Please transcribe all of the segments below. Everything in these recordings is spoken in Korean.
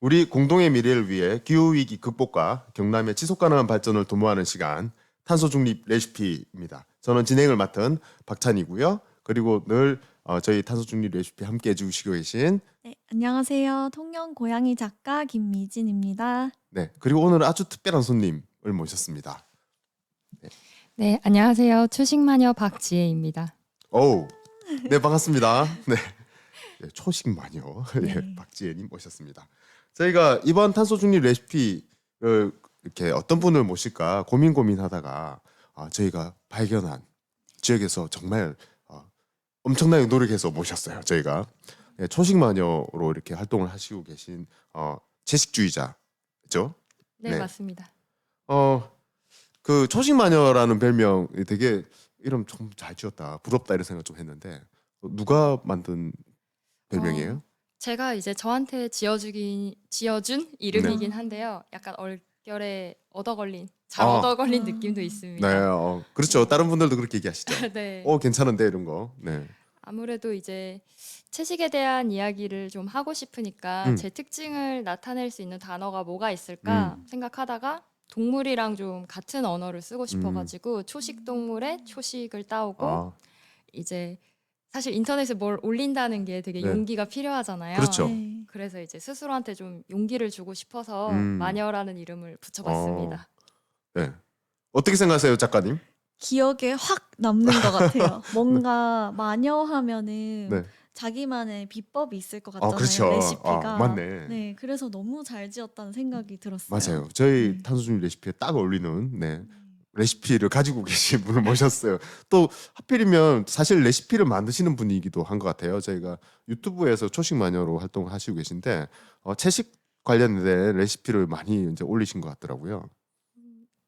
우리 공동의 미래를 위해 기후위기 극복과 경남의 지속가능한 발전을 도모하는 시간 탄소 중립 레시피입니다. 저는 진행을 맡은 박찬이고요. 그리고 늘 저희 탄소 중립 레시피 함께 해주시고 계신 네, 안녕하세요. 통영 고양이 작가 김미진입니다. 네, 그리고 오늘 아주 특별한 손님을 모셨습니다. 네, 안녕하세요. 초식마녀 박지혜입니다. 오, 네 반갑습니다. 네, 네, 초식 마녀 예, 네. 박지혜님 모셨습니다. 저희가 이번 탄소 중립 레시피를 이렇게 어떤 분을 모실까 고민하다가 저희가 발견한 지역에서 정말 엄청나게 노력해서 모셨어요. 저희가 예, 초식 마녀로 이렇게 활동을 하시고 계신 채식주의자죠. 네, 네. 맞습니다. 그 초식 마녀라는 별명 되게 이름 좀 잘 지었다, 부럽다 이런 생각 좀 했는데 누가 만든 별명이에요? 제가 이제 저한테 지어준 이름이긴 한데요. 약간 얼결에 얻어걸린, 잘 아. 얻어걸린 아. 느낌도 네, 있습니다. 그렇죠. 네. 다른 분들도 그렇게 얘기하시죠. 네. 괜찮은데 이런 거. 네. 아무래도 이제 채식에 대한 이야기를 좀 하고 싶으니까 제 특징을 나타낼 수 있는 단어가 뭐가 있을까 생각하다가 동물이랑 좀 같은 언어를 쓰고 싶어가지고 초식 동물의 초식을 따오고 아, 이제 사실 인터넷에 뭘 올린다는 게 되게 네. 용기가 필요하잖아요. 그렇죠. 네. 그래서 이제 스스로한테 좀 용기를 주고 싶어서 음. 마녀라는 이름을 붙여봤습니다. 네. 어떻게 생각하세요, 작가님? 기억에 확 남는 것 같아요. 뭔가 마녀하면은 네. 자기만의 비법이 있을 것 같잖아요. 그렇죠. 레시피가. 맞네. 네, 그래서 너무 잘 지었다는 생각이 들었어요. 맞아요. 저희 네. 탄소 중립 레시피에 딱 어울리는 레시피를 가지고 계신 분을 모셨어요. 또 하필이면 사실 레시피를 만드시는 분이기도 한 것 같아요. 저희가 유튜브에서 초식 마녀로 활동을 하시고 계신데 채식 관련된 레시피를 많이 이제 올리신 것 같더라고요.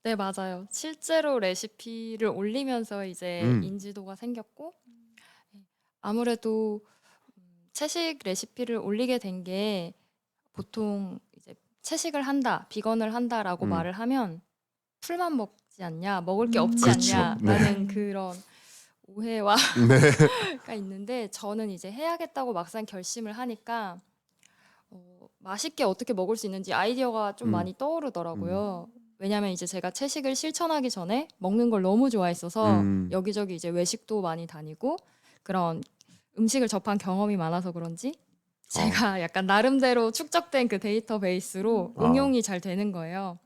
네, 맞아요. 실제로 레시피를 올리면서 이제 인지도가 생겼고 아무래도 채식 레시피를 올리게 된 게 보통 이제 채식을 한다, 비건을 한다라고 말을 하면 풀만 먹지 않냐, 먹을 게 없지 그렇죠. 않냐라는 네. 그런 오해와 네. 가 있는데 저는 이제 해야겠다고 막상 결심을 하니까 맛있게 어떻게 먹을 수 있는지 아이디어가 좀 많이 떠오르더라고요. 왜냐면 이제 제가 채식을 실천하기 전에 먹는 걸 너무 좋아했어서 여기저기 이제 외식도 많이 다니고 그런 음식을 접한 경험이 많아서 그런지 제가 약간 나름대로 축적된 그 데이터베이스로 응용이 잘 되는 거예요.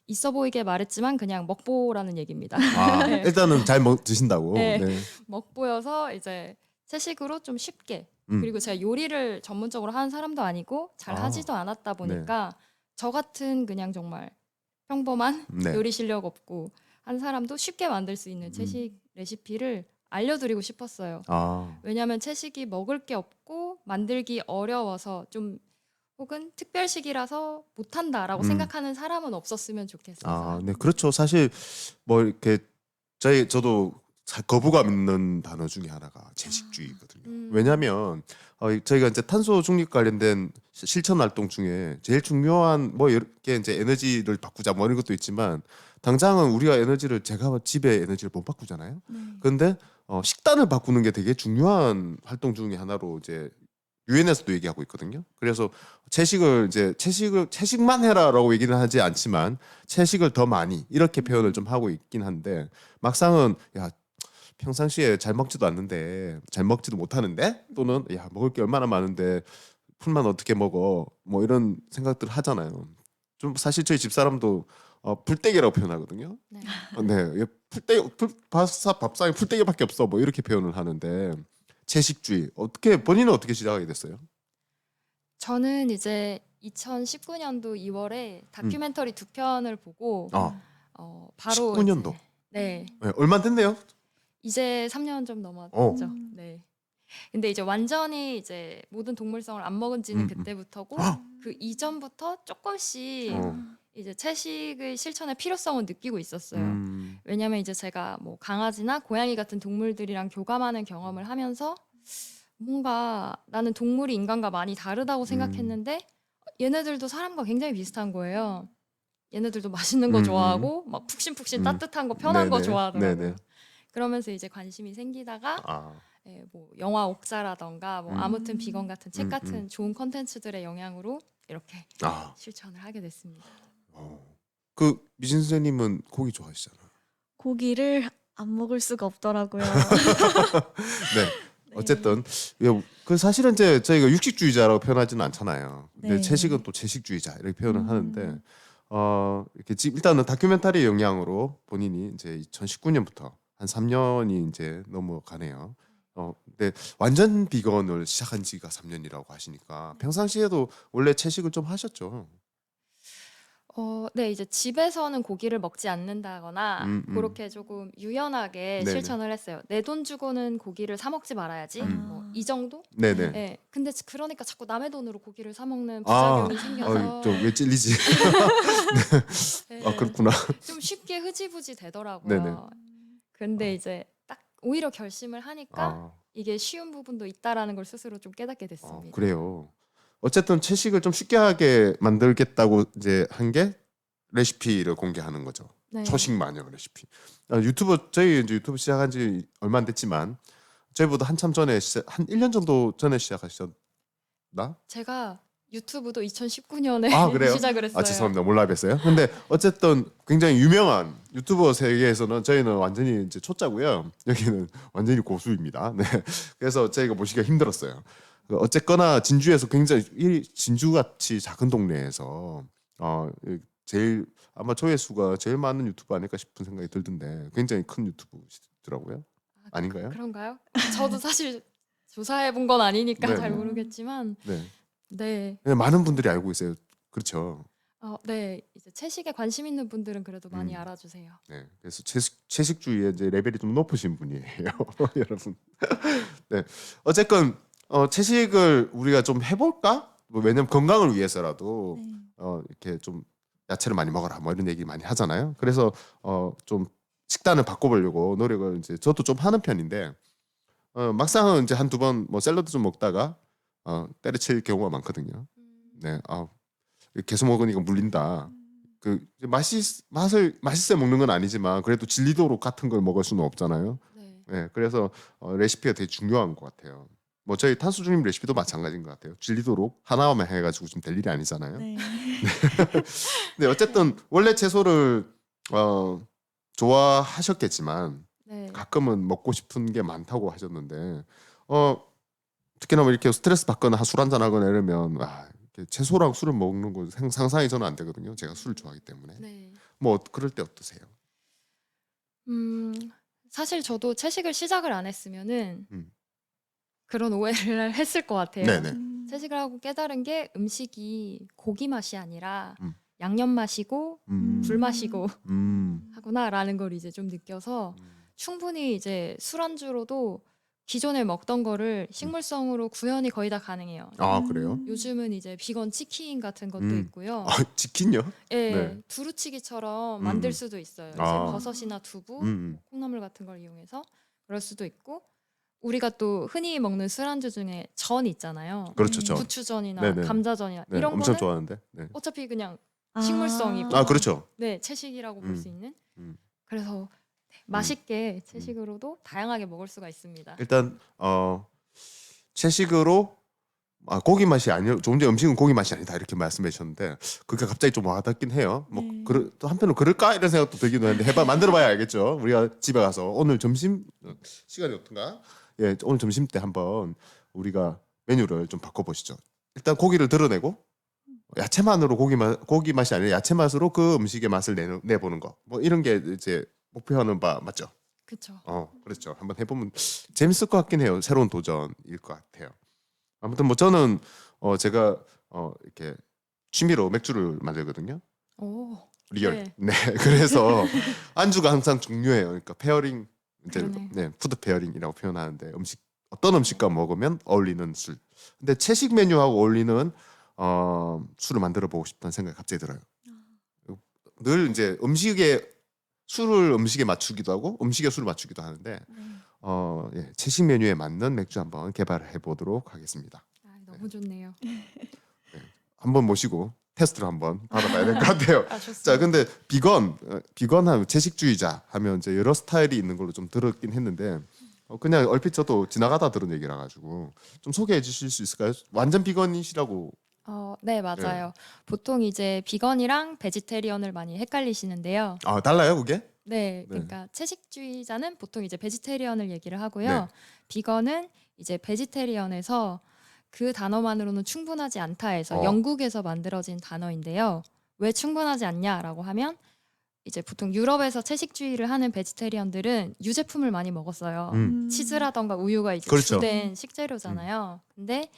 있어 보이게 말했지만 그냥 먹보라는 얘기입니다. 네. 일단은 잘 드신다고. 네. 네. 먹보여서 이제 채식으로 좀 쉽게 음. 그리고 제가 요리를 전문적으로 하는 사람도 아니고 잘 하지도 않았다 보니까 저 같은 그냥 정말 평범한 네. 요리 실력 없고 한 사람도 쉽게 만들 수 있는 채식 레시피를 알려드리고 싶었어요. 왜냐하면 채식이 먹을 게 없고 만들기 어려워서 좀 혹은 특별식이라서 못한다라고 생각하는 사람은 없었으면 좋겠어서. 네, 그렇죠. 사실 뭐 이렇게 저도 거부감 있는 단어 중에 하나가 채식주의거든요. 왜냐하면 저희가 이제 탄소 중립 관련된 실천 활동 중에 제일 중요한 뭐 이렇게 이제 에너지를 바꾸자 뭐 이런 것도 있지만 당장은 우리가 제가 집에 에너지를 못 바꾸잖아요. 네. 그런데 식단을 바꾸는 게 되게 중요한 활동 중에 하나로 이제 유엔에서도 얘기하고 있거든요. 그래서 채식만 해라라고 얘기는 하지 않지만 채식을 더 많이 이렇게 표현을 좀 하고 있긴 한데 막상은 야 평상시에 잘 먹지도 않는데 잘 먹지도 못하는데 또는 야 먹을 게 얼마나 많은데 풀만 어떻게 먹어 뭐 이런 생각들 하잖아요. 좀 사실 저희 집사람도 풀떼기라고 표현하거든요. 네. 네, 밥상에 풀떼기밖에 없어 뭐 이렇게 표현을 하는데 채식주의 본인은 어떻게 시작하게 됐어요? 저는 이제 2019년도 2월에 다큐멘터리 두 편을 보고 바로 19년도. 이제, 네, 네, 얼마 됐네요. 이제 3년 좀 넘었죠. 네. 근데 이제 완전히 이제 모든 동물성을 안 먹은 지는 그때부터고 그 이전부터 조금씩 이제 채식의 실천의 필요성을 느끼고 있었어요. 왜냐면 이제 제가 뭐 강아지나 고양이 같은 동물들이랑 교감하는 경험을 하면서 뭔가 나는 동물이 인간과 많이 다르다고 생각했는데 얘네들도 사람과 굉장히 비슷한 거예요. 얘네들도 맛있는 거 좋아하고 막 푹신푹신 따뜻한 거 편한 거 네네. 좋아하더라고요. 네네. 그러면서 이제 관심이 생기다가 뭐 영화 옥자라던가 뭐 아무튼 비건 같은 책 같은 좋은 컨텐츠들의 영향으로 이렇게 아, 실천을 하게 됐습니다. 그 미진 선생님은 고기 좋아하시잖아요. 고기를 안 먹을 수가 없더라고요. 네. 어쨌든 그 사실은 이제 저희가 육식주의자라고 표현하지는 않잖아요. 근데 네. 채식은 또 채식주의자 이렇게 표현을 음. 하는데 이렇게 지금 일단은 다큐멘터리 영향으로 본인이 이제 2019년부터 한 3년이 이제 넘어가네요. 근데 완전 비건을 시작한 지가 3년이라고 하시니까 평상시에도 원래 채식을 좀 하셨죠. 네, 이제 집에서는 고기를 먹지 않는다거나 그렇게 조금 유연하게 네네. 실천을 했어요. 내 돈 주고는 고기를 사 먹지 말아야지. 뭐 이 정도? 네네. 네. 근데 그러니까 자꾸 남의 돈으로 고기를 사 먹는 아, 부작용이 생겨서 저왜 찔리지? 네, 아, 그렇구나. 좀 쉽게 흐지부지 되더라고요. 네네. 근데 이제 딱 오히려 결심을 하니까 아, 이게 쉬운 부분도 있다라는 걸 스스로 좀 깨닫게 됐습니다. 그래요. 어쨌든 채식을 좀 쉽게 하게 만들겠다고 이제 한 게 레시피를 공개하는 거죠. 네. 초식 마녀 레시피. 저희 이제 유튜브 시작한 지 얼마 안 됐지만 저희보다 한참 전에 한 1년 정도 전에 시작하셨나? 제가 유튜브도 2019년에 아, 그래요? 시작을 했어요. 아, 죄송합니다. 몰라 뵀어요. 근데 어쨌든 굉장히 유명한 유튜버 세계에서는 저희는 완전히 이제 초짜고요. 여기는 완전히 고수입니다. 네. 그래서 저희가 모시기가 힘들었어요. 어쨌거나 진주에서 굉장히 진주같이 작은 동네에서 제일 아마 조회수가 제일 많은 유튜브 아닐까 싶은 생각이 들던데 굉장히 큰 유튜브시더라고요. 아닌가요? 그런가요? 저도 사실 조사해 본 건 아니니까 네, 잘 네. 모르겠지만 네. 네. 그냥 많은 분들이 알고 있어요. 그렇죠. 네. 이제 채식에 관심 있는 분들은 그래도 많이 알아주세요. 네, 그래서 채식주의의 이제 레벨이 좀 높으신 분이에요, 여러분. 네, 어쨌건 채식을 우리가 좀 해볼까? 뭐 왜냐면 건강을 위해서라도 네. 이렇게 좀 야채를 많이 먹어라, 뭐 이런 얘기 많이 하잖아요. 그래서 좀 식단을 바꿔보려고 노력을 이제 저도 좀 하는 편인데 막상은 이제 한두 번 뭐 샐러드 좀 먹다가 때려칠 경우가 많거든요. 네, 계속 먹으니까 물린다. 그 맛있어 먹는 건 아니지만 그래도 질리도록 같은 걸 먹을 수는 없잖아요. 네. 네, 그래서 레시피가 되게 중요한 것 같아요. 뭐 저희 탄수 중립 레시피도 마찬가지인 것 같아요. 질리도록 하나만 해가지고 좀 될 일이 아니잖아요. 네. 근데 어쨌든 원래 채소를 좋아하셨겠지만 네. 가끔은 먹고 싶은 게 많다고 하셨는데 특히나 뭐 이렇게 스트레스 받거나 술 한잔 하거나 이러면 이렇게 채소랑 술을 먹는 거 상상이 저는 안 되거든요. 제가 술을 좋아하기 때문에. 네. 뭐 그럴 때 어떠세요? 사실 저도 채식을 시작을 안 했으면은 음. 그런 오해를 했을 것 같아요. 네네. 채식을 하고 깨달은 게 음식이 고기 맛이 아니라 음. 양념 맛이고 불 맛이고 음. 하구나라는 걸 이제 좀 느껴서 충분히 이제 술안주로도 기존에 먹던 거를 식물성으로 구현이 거의 다 가능해요. 아, 그래요? 요즘은 이제 비건 치킨 같은 것도 음. 있고요. 치킨요? 예, 네. 두루치기처럼 음. 만들 수도 있어요. 이제 아. 버섯이나 두부, 음. 콩나물 같은 걸 이용해서 그럴 수도 있고 우리가 또 흔히 먹는 술안주 중에 전 있잖아요. 그렇죠, 전. 부추전이나 네네. 감자전이나 네, 이런 엄청 거는 좋아하는데. 네. 어차피 그냥 아. 식물성이고 그렇죠. 네, 채식이라고 볼 수 있는. 음. 그래서 맛있게 채식으로도 다양하게 먹을 수가 있습니다. 일단 채식으로 고기 맛이 아니요. 조금 전에 음식은 고기 맛이 아니다 이렇게 말씀해 주셨는데 그게 갑자기 좀 와닿긴 해요. 뭐 또 한편으로 그럴까 이런 생각도 들기도 했는데 만들어봐야 알겠죠. 우리가 집에 가서 오늘 점심 시간이 어떤가? 예, 오늘 점심 때 한번 우리가 메뉴를 좀 바꿔보시죠. 일단 고기를 드러내고 야채만으로 고기 맛이 아니라 야채 맛으로 그 음식의 맛을 내보는 거. 뭐 이런 게 이제 목표하는 바 맞죠? 그렇죠. 그렇죠. 한번 해보면 재밌을 것 같긴 해요. 새로운 도전일 것 같아요. 아무튼 뭐 저는 제가 이렇게 취미로 맥주를 만들거든요. 오, 리얼. 네. 네. 그래서 안주가 항상 중요해요. 그러니까 페어링 이제 그러네요. 네, 푸드 페어링이라고 표현하는데 어떤 음식과 먹으면 어울리는 술. 근데 채식 메뉴하고 어울리는 술을 만들어 보고 싶다는 생각이 갑자기 들어요. 늘 이제 음식에 맞추기도 하고 음식에 술을 맞추기도 하는데 예, 채식 메뉴에 맞는 맥주 한번 개발해 보도록 하겠습니다. 너무 좋네요. 한번 모시고 테스트를 한번 받아봐야 될 것 같아요. 좋습니다. 자, 근데 비건하면 채식주의자 하면 이제 여러 스타일이 있는 걸로 좀 들었긴 했는데 그냥 얼핏 저도 지나가다 들은 얘기라 가지고 좀 소개해 주실 수 있을까요? 완전 비건이시라고 네, 맞아요. 보통 이제 비건이랑 베지테리언을 많이 헷갈리시는데요. 아, 달라요, 그게? 네, 네. 그러니까 채식주의자는 보통 이제 베지테리언을 얘기를 하고요. 네. 비건은 이제 베지테리언에서 그 단어만으로는 충분하지 않다 해서 어. 영국에서 만들어진 단어인데요. 왜 충분하지 않냐라고 하면 이제 보통 유럽에서 채식주의를 하는 베지테리언들은 유제품을 많이 먹었어요. 치즈라던가 우유가 이제 그렇죠. 주된 식재료잖아요. 근데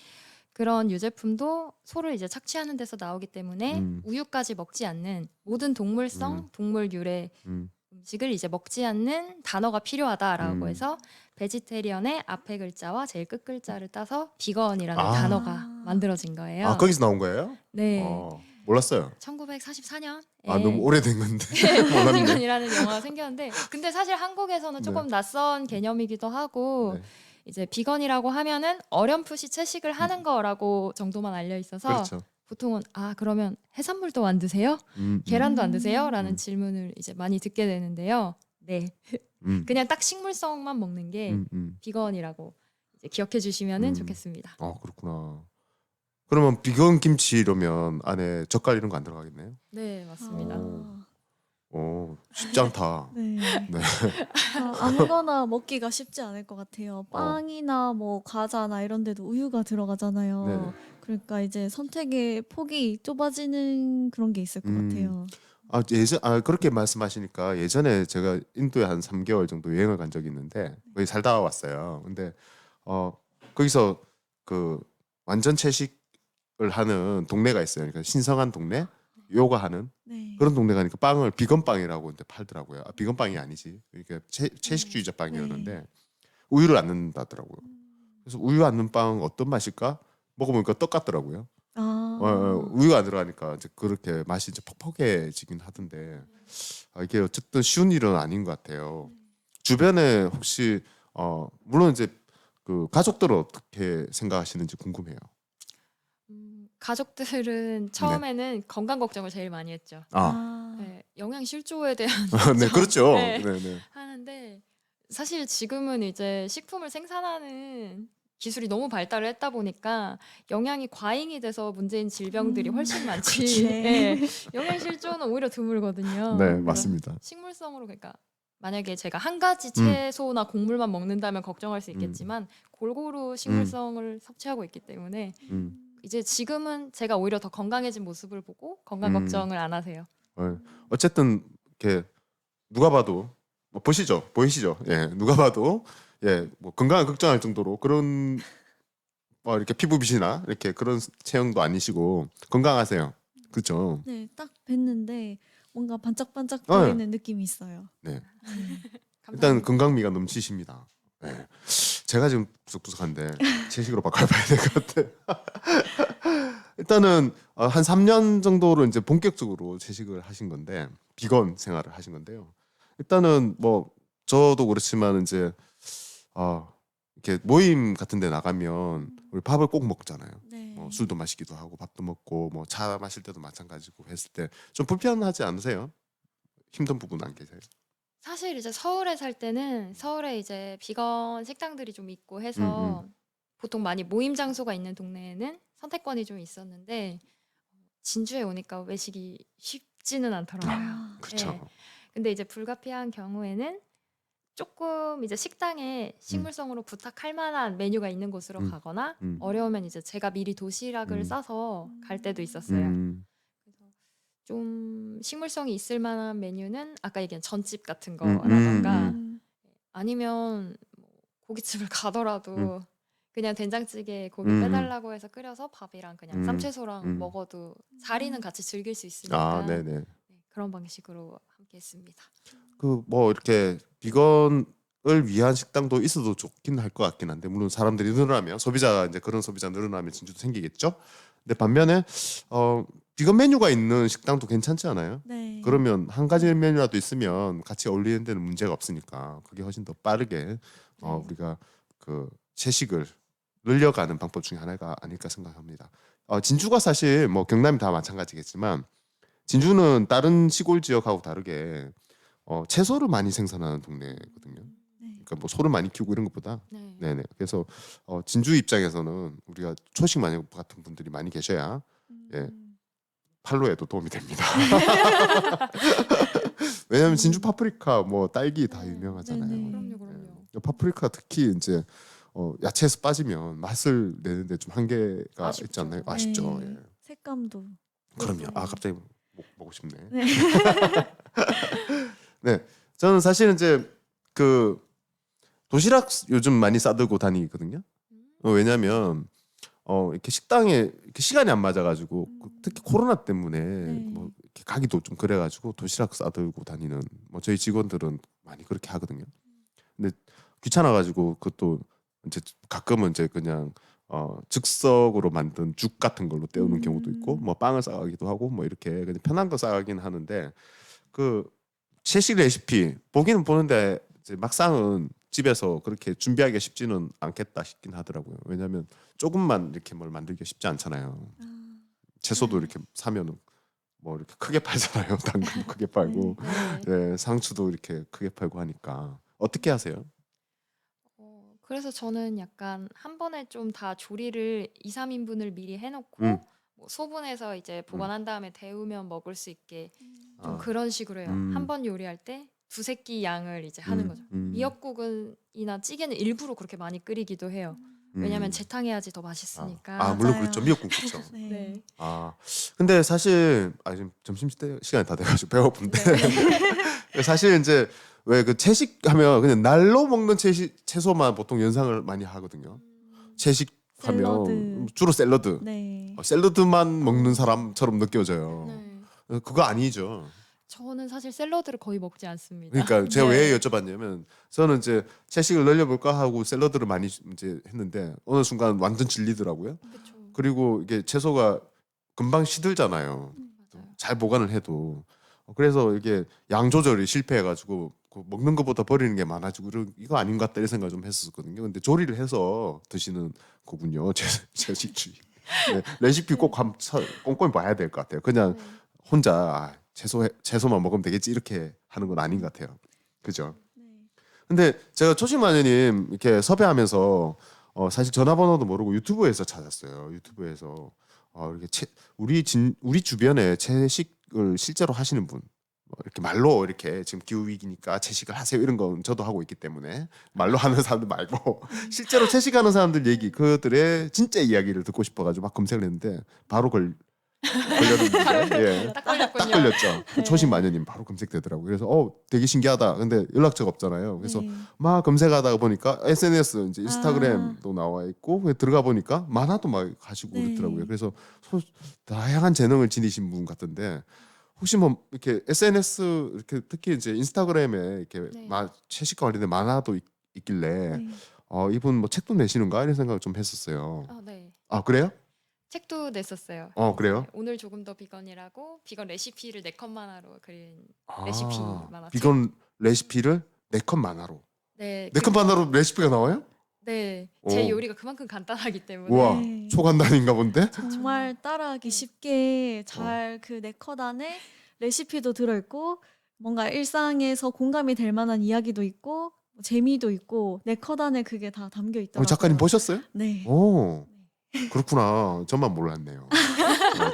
그런 유제품도 소를 이제 착취하는 데서 나오기 때문에 우유까지 먹지 않는 모든 동물성, 동물 유래 음. 음식을 이제 먹지 않는 단어가 필요하다라고 음. 해서 베지테리언의 앞에 글자와 제일 끝 글자를 따서 비건이라는 아. 단어가 만들어진 거예요. 아, 거기서 나온 거예요? 네. 몰랐어요. 1944년에 아, 너무 오래된 건데. 몰랐네. 비건이라는 영화가 생겼는데 근데 사실 한국에서는 조금 낯선 개념이기도 하고 네. 이제 비건이라고 하면은 어렴풋이 채식을 하는 거라고 정도만 알려 있어서 그렇죠. 보통은 그러면 해산물도 안 드세요? 계란도 안 드세요? 라는 음. 질문을 이제 많이 듣게 되는데요. 네. 그냥 딱 식물성만 먹는 게 비건이라고 이제 기억해 주시면 좋겠습니다. 그렇구나. 그러면 비건 김치 이러면 안에 젓갈 이런 거 안 들어가겠네요? 네, 맞습니다. 쉽지 않다. 네. 네. 아무거나 먹기가 쉽지 않을 것 같아요. 어. 빵이나 뭐 과자나 이런 데도 우유가 들어가잖아요. 네네. 그러니까 이제 선택의 폭이 좁아지는 그런 게 있을 것 같아요. 그렇게 말씀하시니까 예전에 제가 인도에 한 3개월 정도 여행을 간 적이 있는데 거기 살다 왔어요. 근데 거기서 그 완전 채식을 하는 동네가 있어요. 그러니까 신성한 동네, 요가하는 네. 그런 동네 가니까 빵을 비건 빵이라고 이제 팔더라고요. 비건 빵이 아니지. 그러니까 채식주의자 빵이었는데 우유를 안 넣는다더라고요. 그래서 우유 안 넣는 빵 어떤 맛일까? 먹어보니까 떡 같더라고요. 우유가 안 들어가니까 이제 그렇게 맛이 이제 퍽퍽해지긴 하던데 이게 어쨌든 쉬운 일은 아닌 것 같아요. 주변에 혹시 물론 이제 그 가족들은 어떻게 생각하시는지 궁금해요. 가족들은 처음에는 건강 걱정을 제일 많이 했죠. 네, 영양 실조에 대한 네, 그렇죠. 네. 네. 하는데 사실 지금은 이제 식품을 생산하는 기술이 너무 발달을 했다 보니까 영양이 과잉이 돼서 문제인 질병들이 훨씬 많지. 그렇지. 네. 영양 실조는 오히려 드물거든요. 네, 그래서 맞습니다. 식물성으로 그러니까 만약에 제가 한 가지 채소나 곡물만 먹는다면 걱정할 수 있겠지만 골고루 식물성을 섭취하고 있기 때문에 이제 지금은 제가 오히려 더 건강해진 모습을 보고 건강 걱정을 안 하세요. 어쨌든 이렇게 누가 봐도 보이시죠? 예, 누가 봐도 뭐 건강을 걱정할 정도로 그런 이렇게 피부빛이나 이렇게 그런 체형도 아니시고 건강하세요. 그렇죠? 네, 딱 뵀는데 뭔가 반짝반짝거리는 느낌이 있어요. 네. 일단 감사합니다. 건강미가 넘치십니다. 네. 제가 지금 부석부석한데 채식으로 바꿔봐야 될 것 같아. 일단은 한 3년 정도로 이제 본격적으로 채식을 하신 건데 비건 생활을 하신 건데요. 일단은 뭐 저도 그렇지만 이제 이렇게 모임 같은 데 나가면 우리 밥을 꼭 먹잖아요. 네. 술도 마시기도 하고 밥도 먹고 뭐 차 마실 때도 마찬가지고 했을 때 좀 불편하지 않으세요? 힘든 부분 안 계세요? 사실 이제 서울에 살 때는 서울에 이제 비건 식당들이 좀 있고 해서 보통 많이 모임 장소가 있는 동네에는 선택권이 좀 있었는데 진주에 오니까 외식이 쉽지는 않더라고요. 그렇죠. 네. 근데 이제 불가피한 경우에는 조금 이제 식당에 식물성으로 부탁할 만한 메뉴가 있는 곳으로 가거나 어려우면 이제 제가 미리 도시락을 싸서 갈 때도 있었어요. 그래서 좀 식물성이 있을 만한 메뉴는 아까 얘기한 전집 같은 거라던가 아니면 뭐 고깃집을 가더라도 그냥 된장찌개 고기 빼달라고 해서 끓여서 밥이랑 그냥 쌈채소랑 먹어도 자리는 같이 즐길 수 있으니까 네네. 네, 그런 방식으로 함께 했습니다. 그 뭐 이렇게 비건을 위한 식당도 있어도 좋긴 할 것 같긴 한데 물론 사람들이 늘어나면 소비자 이제 그런 소비자 늘어나면 진주도 생기겠죠. 근데 반면에 비건 메뉴가 있는 식당도 괜찮지 않아요? 네. 그러면 한 가지 메뉴라도 있으면 같이 어울리는 데는 문제가 없으니까 그게 훨씬 더 빠르게 우리가 그 채식을 늘려가는 방법 중에 하나가 아닐까 생각합니다. 진주가 사실 뭐 경남이 다 마찬가지겠지만 진주는 다른 시골 지역하고 다르게 채소를 많이 생산하는 동네거든요. 네. 그러니까 뭐 소를 많이 키우고 이런 것보다 네. 네네. 그래서 진주 입장에서는 우리가 초식 마녀 같은 분들이 많이 계셔야 예. 팔로에도 도움이 됩니다. 왜냐하면 진주 파프리카, 뭐 딸기 다 유명하잖아요. 네네. 그럼요. 파프리카 특히 이제 야채에서 빠지면 맛을 내는데 좀 한계가 아쉽죠. 있지 않나요? 아쉽죠. 네. 예. 색감도. 그럼요. 예뻐요. 아 갑자기 먹고 싶네. 네. 네, 저는 사실 이제 그 도시락 요즘 많이 싸들고 다니거든요. 왜냐면 이렇게 식당에 이렇게 시간이 안 맞아가지고 특히 코로나 때문에 뭐 이렇게 가기도 좀 그래가지고 도시락 싸들고 다니는 뭐 저희 직원들은 많이 그렇게 하거든요. 근데 귀찮아가지고 그것도 이제 가끔은 이제 그냥 즉석으로 만든 죽 같은 걸로 때우는 경우도 있고 뭐 빵을 싸가기도 하고 뭐 이렇게 그냥 편한 거 싸가긴 하는데 그 채식 레시피 보기는 보는데 이제 막상은 집에서 그렇게 준비하기가 쉽지는 않겠다 싶긴 하더라고요. 왜냐하면 조금만 이렇게 뭘 만들기가 쉽지 않잖아요. 채소도 이렇게 사면은 뭐 이렇게 크게 팔잖아요. 당근 크게 팔고 네. 예, 상추도 이렇게 크게 팔고 하니까 어떻게 하세요? 그래서 저는 약간 한 번에 좀 다 조리를 2, 3인분을 미리 해놓고 음. 뭐 소분해서 이제 보관한 다음에 데우면 먹을 수 있게 좀 아. 그런 식으로 해요. 한 번 요리할 때 두세 끼 양을 이제 하는 거죠. 미역국이나 찌개는 일부러 그렇게 많이 끓이기도 해요. 왜냐면 재탕해야지 더 맛있으니까. 물론 맞아요. 그렇죠. 미역국 그렇죠. 네. 네. 근데 사실 지금 점심 시간이 다 돼가지고 배고픈데 네. 사실 이제 왜 그 채식하면 그냥 날로 먹는 채소만 보통 연상을 많이 하거든요. 채식하면 샐러드. 주로 샐러드. 네. 샐러드만 먹는 사람처럼 느껴져요. 네. 그거 아니죠. 저는 사실 샐러드를 거의 먹지 않습니다. 그러니까 제가 네. 왜 여쭤봤냐면 저는 이제 채식을 늘려볼까 하고 샐러드를 많이 이제 했는데 어느 순간 완전 질리더라고요. 그쵸. 그리고 이게 채소가 금방 시들잖아요. 맞아요. 잘 보관을 해도 그래서 이게 양 조절이 실패해가지고 그 먹는 것보다 버리는 게 많아지고 이거 아닌 것 같다 이런 생각 좀 했었거든요. 근데 조리를 해서 드시는 거군요. 채식주의. 네, 레시피 꼭 꼼꼼히 봐야 될 것 같아요. 그냥 네. 혼자 채소만 먹으면 되겠지 이렇게 하는 건 아닌 것 같아요. 그죠? 네. 근데 제가 초심마녀님 이렇게 섭외하면서 사실 전화번호도 모르고 유튜브에서 찾았어요. 유튜브에서 이렇게 우리 주변에 채식을 실제로 하시는 분 이렇게 말로 이렇게 지금 기후 위기니까 채식을 하세요 이런 건 저도 하고 있기 때문에 말로 하는 사람들 말고 실제로 채식하는 사람들 얘기 그들의 진짜 이야기를 듣고 싶어가지고 막 검색을 했는데 바로 걸렸는데 예. 딱 딱 걸렸군요. 걸렸죠. 네. 초심마녀님 바로 검색되더라고요. 그래서 되게 신기하다. 근데 연락처가 없잖아요. 그래서 네. 막 검색하다가 보니까 SNS 이제 인스타그램도 나와 있고 들어가 보니까 만화도 막 하시고 네. 그렇더라고요. 그래서 다양한 재능을 지니신 분 같은데 혹시 뭐 이렇게 SNS 이렇게 특히 이제 인스타그램에 이렇게 네. 채식과 관련된 만화도 있길래 네. 이분 뭐 책도 내시는가 이런 생각을 좀 했었어요. 네. 아 그래요? 책도 냈었어요. 그래요? 네, 오늘 조금 더 비건이라고 비건 레시피를 4컷 만화로 그린 아, 레시피 만화. 비건 레시피를 4컷 만화로. 네. 4컷 만화로 레시피가 나와요? 네. 오. 제 요리가 그만큼 간단하기 때문에. 우와, 네. 초간단인가 본데? 정말 따라하기 쉽게 잘 그 네 컷 안에 레시피도 들어있고 뭔가 일상에서 공감이 될 만한 이야기도 있고 뭐 재미도 있고 네 컷 안에 그게 다 담겨 있더라고요. 작가님 보셨어요? 네. 오, 그렇구나. 저만 몰랐네요.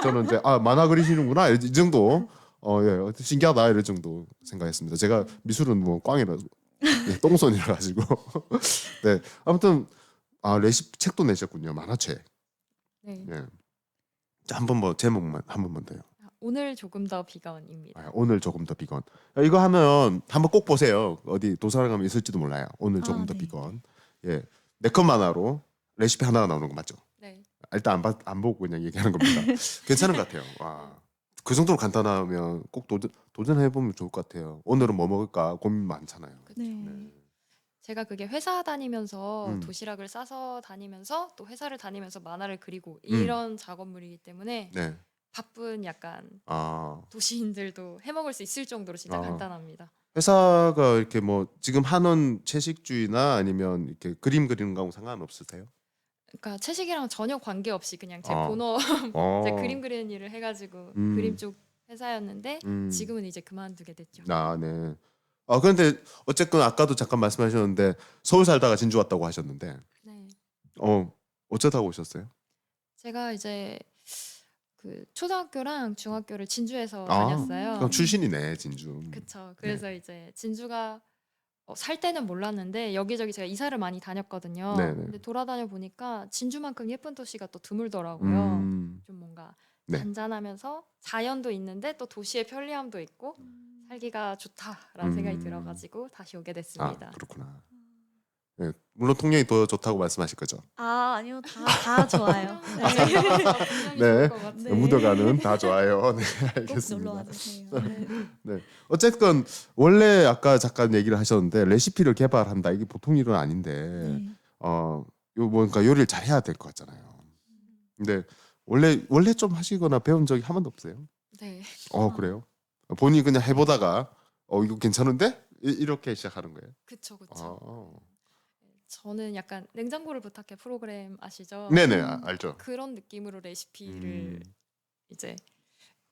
저는 이제 만화 그리시는구나 이 정도. 예, 신기하다 이럴 정도 생각했습니다. 제가 미술은 뭐 꽝이라 똥손이라 가지고. 네, 아무튼 레시피 책도 내셨군요. 만화책. 네. 예. 자, 한번 뭐 제목만 한 번만 더요. 오늘 조금 더 비건입니다. 오늘 조금 더 비건. 이거 하면 한번 꼭 보세요. 어디 도서관 가면 있을지도 몰라요. 오늘 조금 더 네. 비건. 예, 네컷 만화로 레시피 하나가 나오는 거 맞죠? 네. 일단 안 보고 그냥 얘기하는 겁니다. 괜찮은 것 같아요. 와, 그 정도로 간단하면 꼭 도전해 보면 좋을 것 같아요. 오늘은 뭐 먹을까 고민 많잖아요. 그렇죠. 네. 제가 그게 회사 다니면서 음. 도시락을 싸서 다니면서 또 회사를 다니면서 만화를 그리고 이런 작업물이기 때문에 네. 바쁜 약간 아, 도시인들도 해먹을 수 있을 정도로 진짜 간단합니다. 회사가 이렇게 뭐 지금 하는 채식주의나 아니면 이렇게 그림 그리는 거하고 상관없으세요? 그러니까 채식이랑 전혀 관계없이 그냥 제 아. 본업 어. 제 그림 그리는 일을 해가지고 음. 그림 쪽 회사였는데 음. 지금은 이제 그만두게 됐죠. 네. 그런데 어쨌건 아까도 잠깐 말씀하셨는데 서울 살다가 진주 왔다고 하셨는데 네. 어쩌다가 오셨어요? 제가 이제 그 초등학교랑 중학교를 진주에서 아, 다녔어요. 그럼 출신이네 진주. 그쵸. 그래서 이제 진주가 살 때는 몰랐는데 여기저기 제가 이사를 많이 다녔거든요. 네네. 근데 돌아다녀 보니까 진주만큼 예쁜 도시가 또 드물더라고요. 좀 뭔가 네. 잔잔하면서 자연도 있는데 또 도시의 편리함도 있고 살기가 좋다라는 생각이 들어가지고 다시 오게 아 됐습니다. 그렇구나. 네, 물론 통영이 더 좋다고 말씀하실 거죠. 아 아니요 다 좋아요. 분명히 네. 좋을 것 같아요. 네. 무더가는 다 좋아요. 네, 꼭 놀러 알겠습니다. 와주세요. 네. 어쨌건 원래 아까 잠깐 얘기를 하셨는데 레시피를 개발한다 이게 보통 일은 아닌데 네. 요 뭔가 요리를 잘해야 될 것 같잖아요. 근데 원래 좀 하시거나 배운 적이 한 번도 없어요? 네. 그래요? 본인이 그냥 해보다가 이거 괜찮은데 이렇게 시작하는 거예요? 그쵸. 아. 저는 약간 냉장고를 부탁해 프로그램 아시죠? 네네 알죠. 그런 느낌으로 레시피를 음. 이제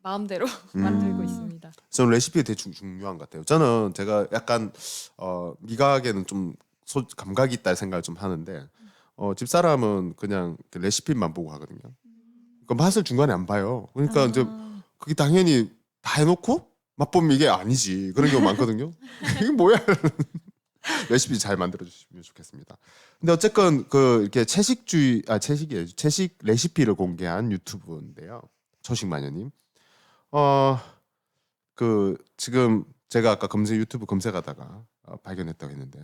마음대로 만들고 아. 있습니다. 저는 레시피 되게 중요한 것 같아요. 저는 제가 약간 미각에는 좀 감각이 있다 생각을 좀 하는데 집사람은 그냥 그 레시피만 보고 하거든요. 그 맛을 중간에 안 봐요. 그러니까 이제 아. 그게 당연히 다 해놓고 맛보면 이게 아니지 그런 경우 많거든요. 이게 뭐야? 레시피 잘 만들어 주시면 좋겠습니다. 근데 어쨌건 그 이렇게 채식 레시피를 공개한 유튜브인데요. 초식마녀님. 그 지금 제가 아까 유튜브 검색하다가 발견했다고 했는데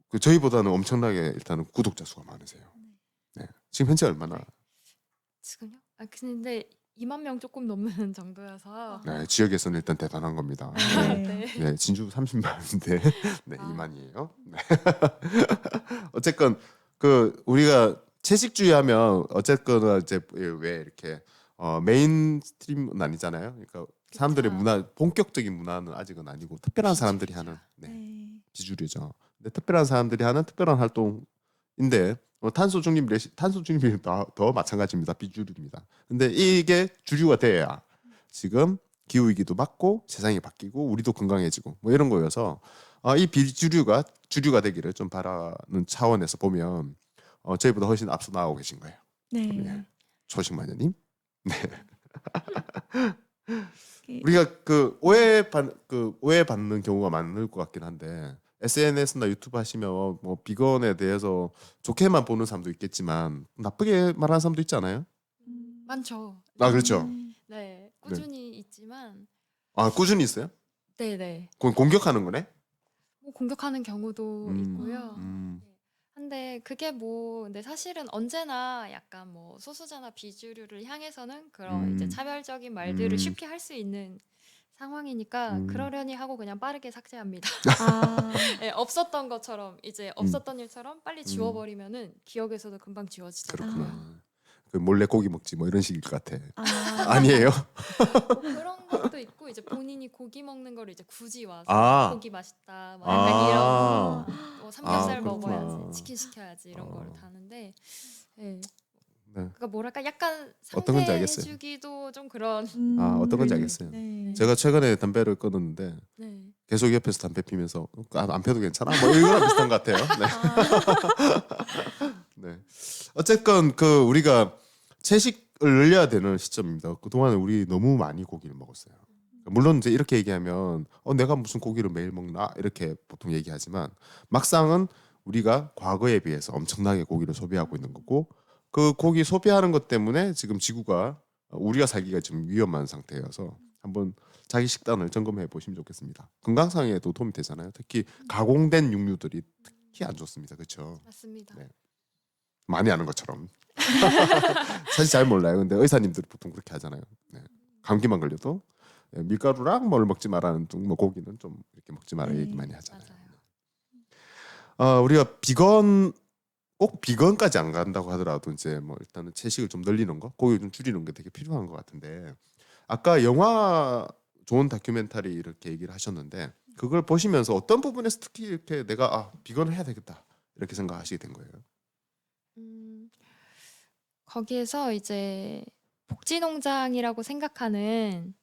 그 저희보다는 엄청나게 일단은 구독자 수가 많으세요. 네. 지금 현재 얼마나? 지금요? 근데 2만 명 조금 넘는 정도여서 네, 지역에서는 일단 대단한 겁니다. 네. 네, 진주 30만인데 네, 아. 2만이에요. 네. 어쨌건 그 우리가 채식주의 하면 어쨌거나 이제 왜 이렇게 메인스트림은 아니잖아요. 그러니까 사람들의 그쵸. 문화 본격적인 문화는 아직은 아니고 특별한 사람들이 하는 네. 비주류죠. 근데 특별한 사람들이 하는 특별한 활동인데 탄소 중립이 더 마찬가지입니다. 비주류입니다. 근데 이게 주류가 돼야 지금 기후 위기도 막고 세상이 바뀌고 우리도 건강해지고 뭐 이런 거여서 이 비주류가 주류가 되기를 좀 바라는 차원에서 보면 저희보다 훨씬 앞서 나가고 계신 거예요. 네. 네. 초식마녀님. 이게- 우리가 오해받는 경우가 많을 것 같긴 한데 SNS나 유튜브 하시면 뭐 비건에 대해서 좋게만 보는 사람도 있겠지만 나쁘게 말하는 사람도 있지 않아요? 많죠. 아 그렇죠. 네, 꾸준히 있지만 아 꾸준히 있어요? 네네. 그건 공격하는 거네? 뭐 공격하는 경우도 음. 있고요. 음. 근데 그게 뭐 근데 사실은 언제나 약간 뭐 소수자나 비주류를 향해서는 그런 이제 차별적인 말들을 쉽게 할 수 있는 상황이니까 그러려니 하고 그냥 빠르게 삭제합니다. 아. 네, 없었던 것처럼 이제 없었던 일처럼 빨리 지워버리면은 기억에서도 금방 지워지잖아요. 그렇구나. 그 몰래 고기 먹지 뭐 이런 식일 것 같아. 아. 아니에요? 뭐 그런 것도 있고 이제 본인이 고기 먹는 거를 이제 굳이 와서 아. 고기 맛있다 막 약간 이런 아. 뭐 삼겹살 그렇구나. 먹어야지 치킨 시켜야지 이런 거를 다는데 네. 네. 그러니까 뭐랄까 약간 어떤 건지 알겠어요. 상대해주기도 좀 그런 어떤 건지 네. 알겠어요. 네. 제가 최근에 담배를 끊었는데 네. 계속 옆에서 담배 피면서 안 펴도 괜찮아? 뭐 이거랑 비슷한 것 같아요. 네. 네. 어쨌건 그 우리가 채식을 늘려야 되는 시점입니다. 그동안에 우리 너무 많이 고기를 먹었어요. 물론 이제 이렇게 얘기하면 내가 무슨 고기를 매일 먹나 이렇게 보통 얘기하지만 막상은 우리가 과거에 비해서 엄청나게 고기를 소비하고 있는 거고 그 고기 소비하는 것 때문에 지금 지구가 우리가 살기가 지금 위험한 상태여서 한번 자기 식단을 점검해 보시면 좋겠습니다. 건강상에도 도움이 되잖아요. 특히 가공된 육류들이 특히 안 좋습니다. 그렇죠? 맞습니다. 네. 많이 아는 것처럼. 사실 잘 몰라요. 근데 의사님들이 보통 그렇게 하잖아요. 네. 감기만 걸려도 밀가루랑 뭘 먹지 말라는 뭐 고기는 좀 이렇게 먹지 말아 네. 얘기 많이 하잖아요. 맞아요. 우리가 꼭 비건까지 안 간다고 하더라도 이제 뭐 일단은 채식을 좀 늘리는 거, 고기 좀 줄이는 게 되게 필요한 것 같은데 아까 영화 좋은 다큐멘터리 이렇게 얘기를 하셨는데 그걸 보시면서 어떤 부분에서 특히 이렇게 내가 비건을 해야 되겠다 이렇게 생각하시게 된 거예요? 거기에서 이제 복지농장이라고 생각하는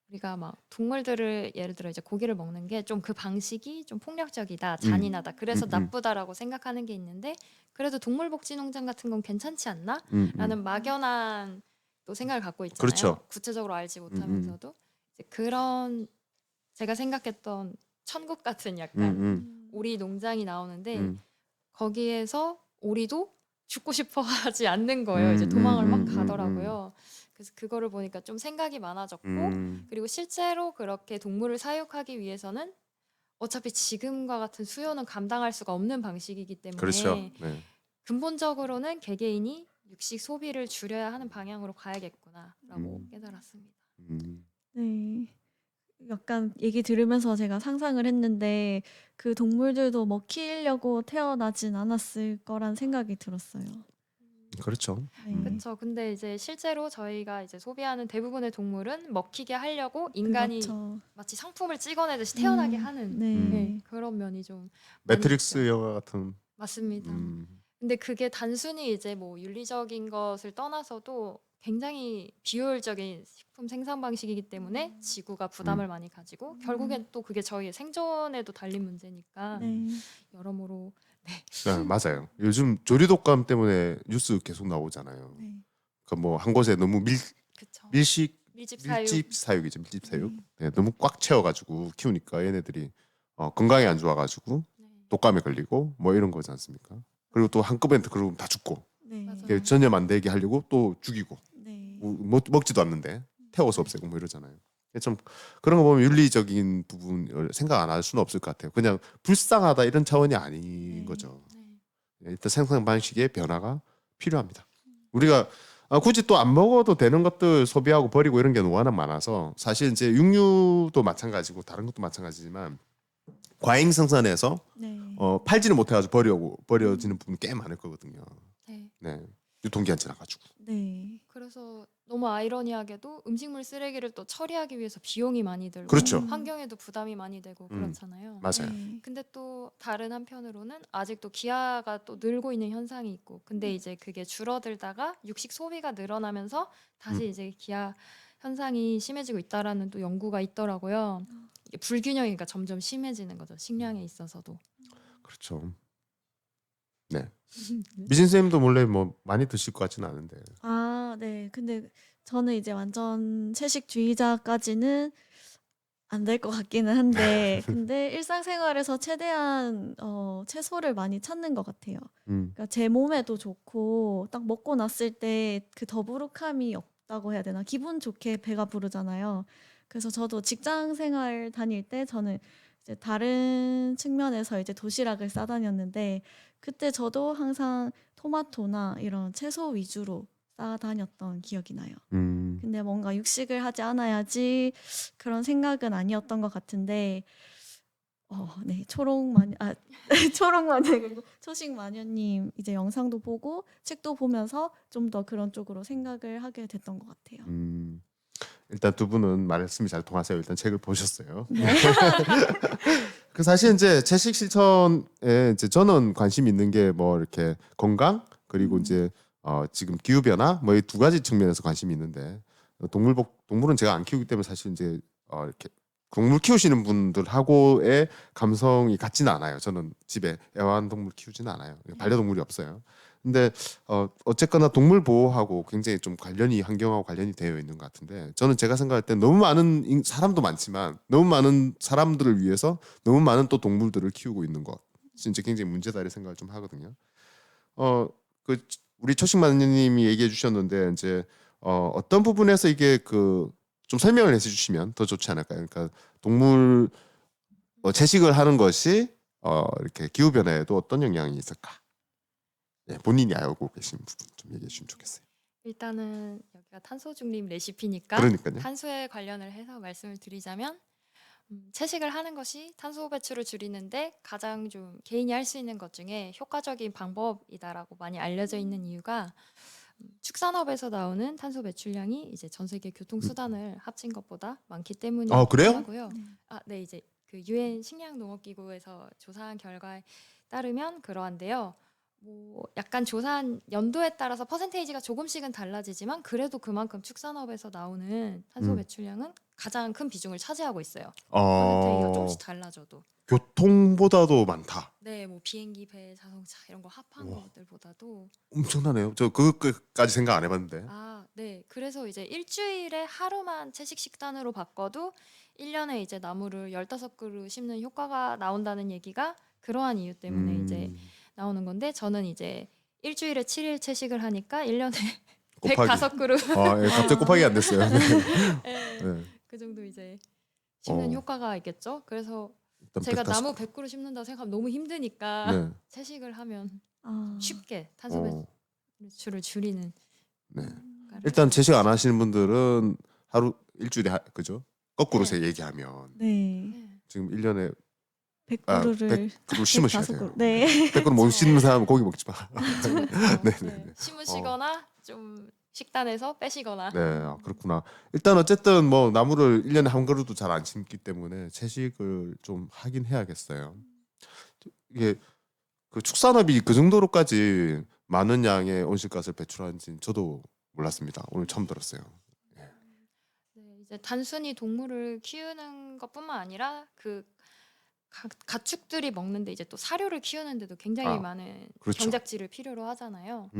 우리가 막 동물들을 예를 들어 이제 고기를 먹는 게 좀 그 방식이 좀 폭력적이다, 잔인하다, 그래서 나쁘다라고 생각하는 게 있는데 그래도 동물복지농장 같은 건 괜찮지 않나? 라는 막연한 또 생각을 갖고 있잖아요. 그렇죠. 구체적으로 알지 못하면서도 이제 그런 제가 생각했던 천국 같은 약간 오리 농장이 나오는데 거기에서 오리도 죽고 싶어 하지 않는 거예요. 이제 도망을 막 가더라고요. 그래서 그거를 보니까 좀 생각이 많아졌고 그리고 실제로 그렇게 동물을 사육하기 위해서는 어차피 지금과 같은 수요는 감당할 수가 없는 방식이기 때문에 그렇죠. 네. 근본적으로는 개개인이 육식 소비를 줄여야 하는 방향으로 가야겠구나라고 깨달았습니다. 네. 약간 얘기 들으면서 제가 상상을 했는데 그 동물들도 먹히려고 태어나진 않았을 거란 생각이 들었어요. 그렇죠. 네. 그렇죠. 근데 이제 실제로 저희가 이제 소비하는 대부분의 동물은 먹히게 하려고 인간이 그렇죠. 마치 상품을 찍어내듯이 태어나게 하는 네. 네, 그런 면이 좀 많이 매트릭스 있죠. 영화 같은. 맞습니다. 근데 그게 단순히 이제 뭐 윤리적인 것을 떠나서도 굉장히 비효율적인 식품 생산 방식이기 때문에 지구가 부담을 많이 가지고 결국엔 또 그게 저희의 생존에도 달린 문제니까 네. 여러모로 네, 맞아요. 요즘 조류독감 때문에 뉴스 계속 나오잖아요. 네. 그러니까 뭐 한 곳에 너무 그쵸. 밀집 밀집 사육. 사육이죠. 밀집 사육. 네, 너무 꽉 채워가지고 키우니까 얘네들이 건강에 안 좋아가지고 네. 독감에 걸리고 뭐 이런 거지 않습니까? 그리고 또 한꺼번에 그러면 다 죽고 네. 맞아요. 이게 전염 안 되게 하려고 또 죽이고 네. 먹지도 않는데 태워서 없애고 뭐 이러잖아요. 좀 그런 거 보면 윤리적인 부분을 생각 안 할 수는 없을 것 같아요. 그냥 불쌍하다 이런 차원이 아닌 네. 거죠. 네. 일단 생산 방식의 변화가 필요합니다. 우리가 굳이 또 안 먹어도 되는 것들 소비하고 버리고 이런 게 워낙 많아서 사실 이제 육류도 마찬가지고 다른 것도 마찬가지지만 과잉 생산해서 네. 팔지는 못해가지고 버려지는 부분 꽤 많을 거거든요. 네. 네, 유통기한 지나가지고. 네. 그래서 너무 아이러니하게도 음식물 쓰레기를 또 처리하기 위해서 비용이 많이 들고 그렇죠. 환경에도 부담이 많이 되고 그렇잖아요. 맞아요. 네. 근데 또 다른 한편으로는 아직도 기아가 또 늘고 있는 현상이 있고 근데 이제 그게 줄어들다가 육식 소비가 늘어나면서 다시 이제 기아 현상이 심해지고 있다라는 또 연구가 있더라고요. 이게 불균형이니까 점점 심해지는 거죠. 식량에 있어서도. 그렇죠. 네. 미진 쌤도 몰래 뭐 많이 드실 것 같지는 않은데. 아, 네. 근데 저는 이제 완전 채식주의자까지는 안 될 것 같기는 한데 근데 일상생활에서 최대한 채소를 많이 찾는 것 같아요. 그러니까 제 몸에도 좋고 딱 먹고 났을 때 그 더부룩함이 없다고 해야 되나? 기분 좋게 배가 부르잖아요. 그래서 저도 직장 생활 다닐 때 저는 이제 다른 측면에서 이제 도시락을 싸다녔는데 그때 저도 항상 토마토나 이런 채소 위주로 싸다녔던 기억이 나요. 근데 뭔가 육식을 하지 않아야지 그런 생각은 아니었던 것 같은데 네. 초록마녀 그리고 초식마녀님 이제 영상도 보고 책도 보면서 좀 더 그런 쪽으로 생각을 하게 됐던 것 같아요. 일단 두 분은 말씀이 잘 통하세요. 일단 책을 보셨어요. 네. 그 사실 이제 채식 실천에 이제 저는 관심 있는 게 뭐 이렇게 건강 그리고 이제 지금 기후 변화 뭐 이 두 가지 측면에서 관심이 있는데 동물은 제가 안 키우기 때문에 사실 이제 이렇게 동물 키우시는 분들하고의 감성이 같지는 않아요. 저는 집에 애완동물 키우지는 않아요. 반려동물이 없어요. 근데 어쨌거나 동물 보호하고 굉장히 좀 환경하고 관련이 되어 있는 것 같은데 저는 제가 생각할 때 너무 많은 사람도 많지만 너무 많은 사람들을 위해서 너무 많은 또 동물들을 키우고 있는 것 진짜 굉장히 문제다 이런 생각을 좀 하거든요. 그 우리 초식마님이 얘기해 주셨는데 이제 어떤 부분에서 이게 좀 설명을 해주시면 더 좋지 않을까요? 그러니까 동물 채식을 하는 것이 이렇게 기후 변화에도 어떤 영향이 있을까? 네, 본인이 알고 계신 부분 좀 얘기해 주시면 좋겠어요. 일단은 여기가 탄소 중립 레시피니까 그러니까요. 탄소에 관련을 해서 말씀을 드리자면 채식을 하는 것이 탄소 배출을 줄이는데 가장 좀 개인이 할 수 있는 것 중에 효과적인 방법이다라고 많이 알려져 있는 이유가 축산업에서 나오는 탄소 배출량이 이제 전 세계 교통 수단을 합친 것보다 많기 그래요? 때문이라고요. 네, 이제 그 유엔 식량 농업 기구에서 조사한 결과에 따르면 그러한데요. 뭐 약간 조사한 연도에 따라서 퍼센테이지가 조금씩은 달라지지만 그래도 그만큼 축산업에서 나오는 탄소 배출량은 가장 큰 비중을 차지하고 있어요. 퍼센테이지가 조금씩 달라져도. 교통보다도 많다. 네, 뭐 비행기, 배, 자동차 이런 거 합한 우와. 것들보다도 엄청나네요. 저 그것까지 생각 안 해봤는데. 네. 그래서 이제 일주일에 하루만 채식 식단으로 바꿔도 1년에 이제 나무를 15그루 심는 효과가 나온다는 얘기가 그러한 이유 때문에 이제 나오는 건데 저는 이제 일주일에 7일 채식을 하니까 1년에 곱하기. 105그루 아, 예, 갑자기 곱하기 안 됐어요. 네. 네. 네. 그 정도 이제 심는 어. 효과가 있겠죠. 그래서 일단 제가 150. 나무 100그루 심는다고 생각하면 너무 힘드니까 네. 채식을 하면 아. 쉽게 탄소 어. 배출을 줄이는 네. 효과를 일단 채식 안 하시는 분들은 하루 일주일에 그죠? 거꾸로 네. 얘기하면 네. 네. 지금 1년에 100그루를 100그루 심으셔야 돼요. 105그루. 네. 100그루 못 심는 사람은 고기 먹지 마. 그렇죠, 그렇죠. 네네네. 네. 심으시거나 좀 식단에서 빼시거나. 네, 아, 그렇구나. 일단 어쨌든 뭐 나무를 1년에 한 그루도 잘 안 심기 때문에 채식을 좀 하긴 해야겠어요. 이게 그 축산업이 그 정도로까지 많은 양의 온실가스를 배출하는지는 저도 몰랐습니다. 오늘 처음 들었어요. 네, 이제 단순히 동물을 키우는 것뿐만 아니라 그 가축들이 먹는데 이제 또 사료를 키우는데도 굉장히 아, 많은 그렇죠. 경작지를 필요로 하잖아요.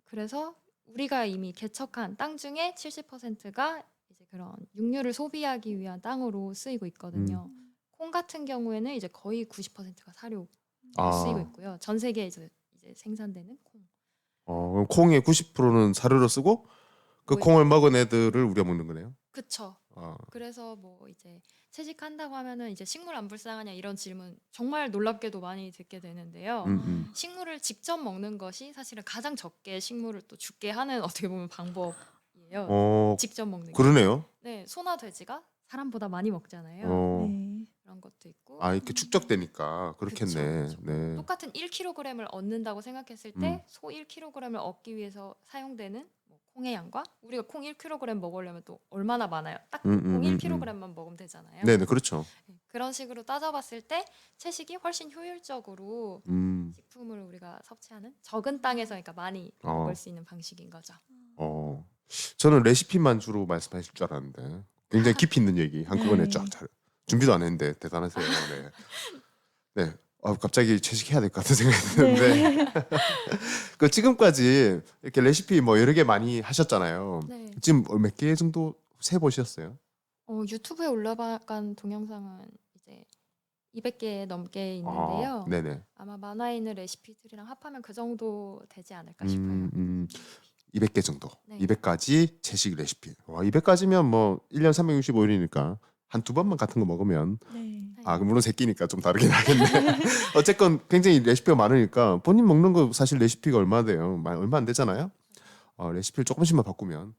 그래서 우리가 이미 개척한 땅 중에 70%가 이제 그런 육류를 소비하기 위한 땅으로 쓰이고 있거든요. 콩 같은 경우에는 이제 거의 90%가 사료로 쓰이고 아, 있고요. 전 세계에 이제 생산되는 콩. 그럼 콩의 90%는 사료로 쓰고 그 뭐- 콩을 먹은 애들을 우리가 먹는 거네요. 그쵸. 아, 그래서 뭐 이제 채식한다고 하면은 이제 식물 안 불쌍하냐 이런 질문 정말 놀랍게도 많이 듣게 되는데요. 식물을 직접 먹는 것이 사실은 가장 적게 식물을 또 죽게 하는 어떻게 보면 방법이에요. 어, 직접 먹는 게. 그러네요. 네, 소나 돼지가 사람보다 많이 먹잖아요. 어, 네. 그런 것도 있고 아, 이렇게 축적되니까 그렇겠네. 그쵸, 그쵸. 네. 똑같은 1kg을 얻는다고 생각했을 때 소 1kg을 얻기 위해서 사용되는 뭐 콩의 양과 우리가 콩 1kg 먹으려면 또 얼마나 많아요. 딱 콩 1kg만 먹으면 되잖아요. 네네, 그렇죠. 네, 그런 식으로 따져봤을 때 채식이 훨씬 효율적으로 식품을 우리가 섭취하는 적은 땅에서 그러니까 많이 먹을 수 있는 방식인 거죠. 저는 레시피만 주로 말씀하실 줄 알았는데 굉장히 깊이 있는 얘기 한꺼번에 네. 쫙 잘 준비도 안 했는데 대단하세요. 네. 네. 갑자기 채식해야 될 것 같은 생각이 드는데 네. 그 지금까지 이렇게 레시피 뭐 여러 개 많이 하셨잖아요. 네. 지금 몇 개 정도 세 보셨어요? 유튜브에 올라간 동영상은 이제 200개 넘게 있는데요. 네네. 아마 만화에 있는 레시피들이랑 합하면 그 정도 되지 않을까 싶어요. 200개 정도. 네. 200가지 채식 레시피. 와, 200가지면 뭐 1년 365일이니까 한 두 번만 같은 거 먹으면 네. 물론 새끼니까 좀 다르긴 하겠네. 어쨌건 굉장히 레시피가 많으니까 본인 먹는 거 사실 레시피가 얼마 돼요? 얼마 안 되잖아요. 레시피를 조금씩만 바꾸면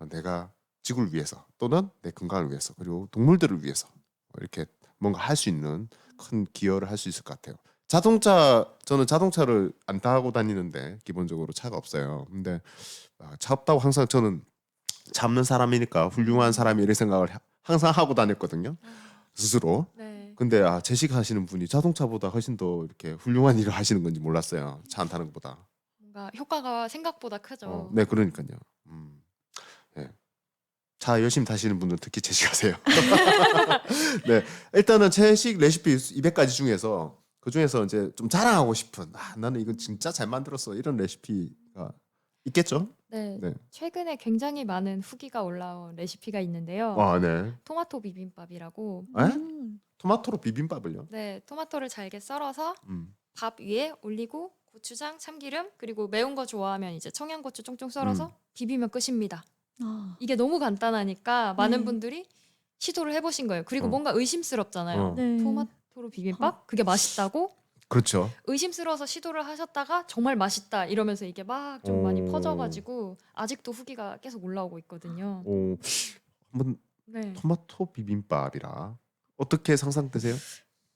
내가 지구를 위해서 또는 내 건강을 위해서 그리고 동물들을 위해서 이렇게 뭔가 할 수 있는 큰 기여를 할 수 있을 것 같아요. 저는 자동차를 안 타고 다니는데 기본적으로 차가 없어요. 근데 차 없다고 항상 저는 잡는 사람이니까 훌륭한 사람이 이런 생각을 항상 하고 다녔거든요. 스스로. 네. 근데 채식하시는 분이 자동차보다 훨씬 더 이렇게 훌륭한 일을 하시는 건지 몰랐어요. 차 안 타는 것보다. 뭔가 효과가 생각보다 크죠. 네, 그러니까요. 네. 차 열심히 타시는 분들 특히 채식하세요. 네, 일단은 채식 레시피 200가지 중에서 그 중에서 이제 좀 자랑하고 싶은 나는 이거 진짜 잘 만들었어 이런 레시피가 있겠죠? 네. 네. 최근에 굉장히 많은 후기가 올라온 레시피가 있는데요. 네. 토마토 비빔밥이라고. 에? 토마토로 비빔밥을요? 네, 토마토를 잘게 썰어서 음. 밥 위에 올리고 고추장, 참기름 그리고 매운 거 좋아하면 이제 청양고추 쫑쫑 썰어서 비비면 끝입니다. 이게 너무 간단하니까 많은 분들이 시도를 해보신 거예요. 그리고 뭔가 의심스럽잖아요. 네. 토마토로 비빔밥? 그게 맛있다고? 그렇죠. 의심스러워서 시도를 하셨다가 정말 맛있다 이러면서 이게 막 좀 많이 오. 퍼져가지고 아직도 후기가 계속 올라오고 있거든요. 한번 네. 토마토 비빔밥이라 어떻게 상상되세요?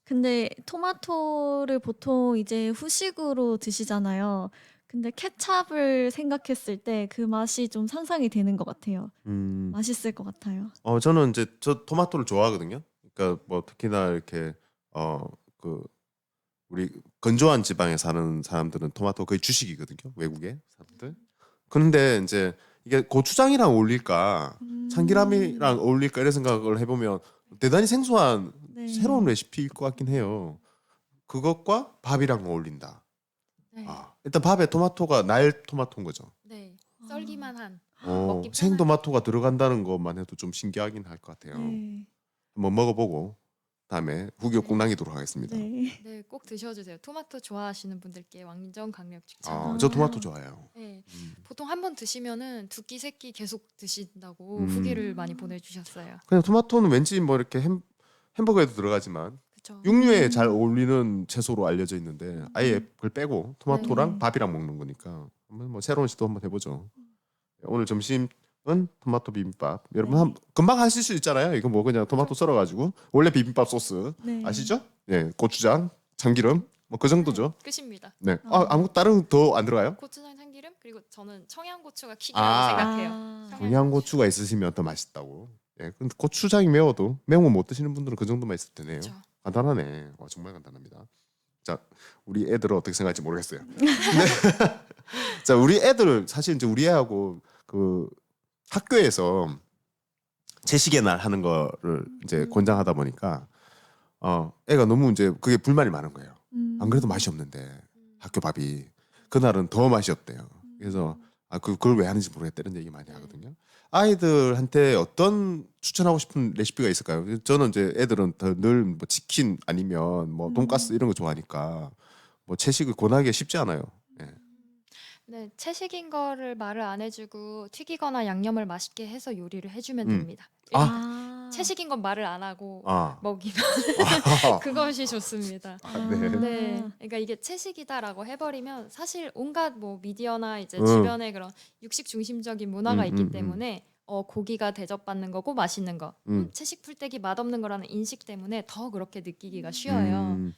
근데 토마토를 보통 이제 후식으로 드시잖아요. 근데 케찹을 생각했을 때 그 맛이 좀 상상이 되는 것 같아요. 맛있을 것 같아요. 저는 이제 저 토마토를 좋아하거든요. 그러니까 뭐 특히나 이렇게 그 우리 건조한 지방에 사는 사람들은 토마토 거의 주식이거든요. 외국의 사람들. 그런데 이제 이게 고추장이랑 어울릴까, 참기름이랑 어울릴까 이런 생각을 해보면 대단히 생소한 네. 새로운 레시피일 것 같긴 해요. 그것과 밥이랑 어울린다. 네. 일단 밥에 토마토가 날 토마토인 거죠. 네. 썰기만 한. 어, 먹기 생 편하게. 토마토가 들어간다는 것만 해도 좀 신기하긴 할 것 같아요. 네. 한번 먹어보고 다음에 후기 꼭 남기도록 하겠습니다. 네. 네, 꼭 드셔주세요. 토마토 좋아하시는 분들께 완전 강력 추천. 저 토마토 좋아해요. 네. 음. 보통 한 번 드시면은 두 끼, 세 끼 계속 드신다고 음. 후기를 많이 보내주셨어요. 그냥 토마토는 왠지 뭐 이렇게 햄버거에도 들어가지만 그렇죠. 육류에 잘 어울리는 채소로 알려져 있는데 아예 그걸 빼고 토마토랑 네. 밥이랑 먹는 거니까 한번 뭐 새로운 시도 한번 해보죠. 오늘 점심은 토마토 비빔밥. 여러분 네. 금방 하실 수 있잖아요. 이거 뭐 그냥 토마토 썰어가지고 원래 비빔밥 소스 네. 아시죠? 예, 고추장, 참기름 뭐 그 정도죠. 끝입니다. 네. 아무것도 다른 더 안 들어가요? 고추장, 참기름 그리고 저는 청양고추가 킥이라고 아. 생각해요. 청양고추가 있으시면 더 맛있다고. 예, 근데 고추장이 매워도 매운 거 못 드시는 분들은 그 정도만 있을 테네요. 그렇죠. 간단하네. 정말 간단합니다. 자, 우리 애들은 어떻게 생각할지 모르겠어요. 네. 자, 우리 애들 사실 이제 우리 애하고 그 학교에서 채식의 날 하는 거를 이제 권장하다 보니까 애가 너무 이제 그게 불만이 많은 거예요. 안 그래도 맛이 없는데 학교 밥이 그날은 더 맛이 없대요. 그래서 그걸 왜 하는지 모르겠다 이런 얘기 많이 하거든요. 아이들한테 어떤 추천하고 싶은 레시피가 있을까요? 저는 이제 애들은 늘 뭐 치킨 아니면 뭐 돈가스 이런 거 좋아하니까 뭐 채식을 권하기 쉽지 않아요. 예. 네, 채식인 거를 말을 안 해주고 튀기거나 양념을 맛있게 해서 요리를 해주면 음. 됩니다. 채식인 건 말을 안 하고 아, 먹이면 아, 그것이 좋습니다. 네. 네, 그러니까 이게 채식이다라고 해버리면 사실 온갖 뭐 미디어나 이제 음. 주변에 그런 육식 중심적인 문화가 있기 음. 때문에 고기가 대접받는 거고 맛있는 거, 채식 풀떼기 맛없는 거라는 인식 때문에 더 그렇게 느끼기가 쉬워요.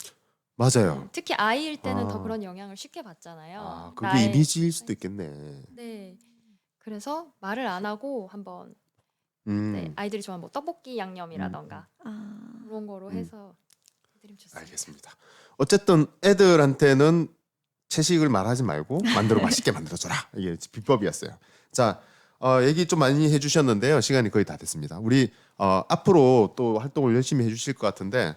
맞아요. 특히 아이일 때는 더 아. 그런 영향을 쉽게 받잖아요. 그게 나의- 이미지일 수도 있겠네. 네, 그래서 말을 안 하고 한번 음, 네, 아이들이 좋아하는 뭐 떡볶이 양념이라던가 그런 거로 음. 해서 해드리면 좋습니다. 알겠습니다. 어쨌든 애들한테는 채식을 말하지 말고 만들어 맛있게 만들어줘라. 이게 비법이었어요. 자, 얘기 좀 많이 해주셨는데요. 시간이 거의 다 됐습니다. 우리 앞으로 또 활동을 열심히 해주실 것 같은데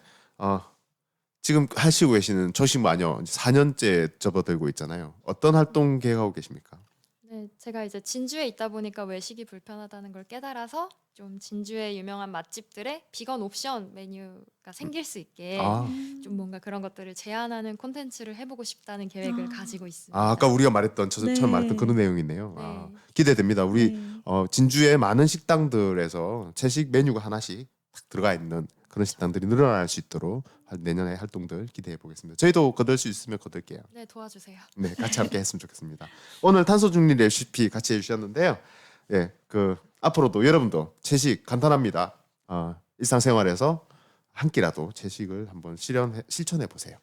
지금 하시고 계시는 초식 마녀 4년째 접어들고 있잖아요. 어떤 활동 계획하고 계십니까? 네, 제가 이제 진주에 있다 보니까 외식이 불편하다는 걸 깨달아서 좀 진주의 유명한 맛집들의 비건 옵션 메뉴가 생길 수 있게 좀 뭔가 그런 것들을 제안하는 콘텐츠를 해보고 싶다는 계획을 가지고 있습니다. 아까 우리가 말했던 네. 처음 말했던 그런 내용이네요. 네. 기대됩니다. 우리 네. 진주의 많은 식당들에서 채식 메뉴가 하나씩 딱 들어가 있는 그런 식당들이 늘어날 수 있도록 내년에 활동들 기대해 보겠습니다. 저희도 거들 수 있으면 거들게요. 네, 도와주세요. 네, 같이 함께 했으면 좋겠습니다. 오늘 탄소 중립 레시피 같이 해주셨는데요. 예, 앞으로도 여러분도 채식 간단합니다. 일상생활에서 한 끼라도 채식을 한번 실천해 보세요.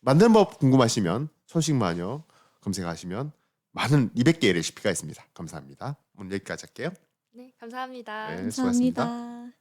만드는 법 궁금하시면 초식 마녀 검색하시면 많은 200개의 레시피가 있습니다. 감사합니다. 오늘 여기까지 할게요. 네, 감사합니다. 네. 수고하셨습니다. 감사합니다.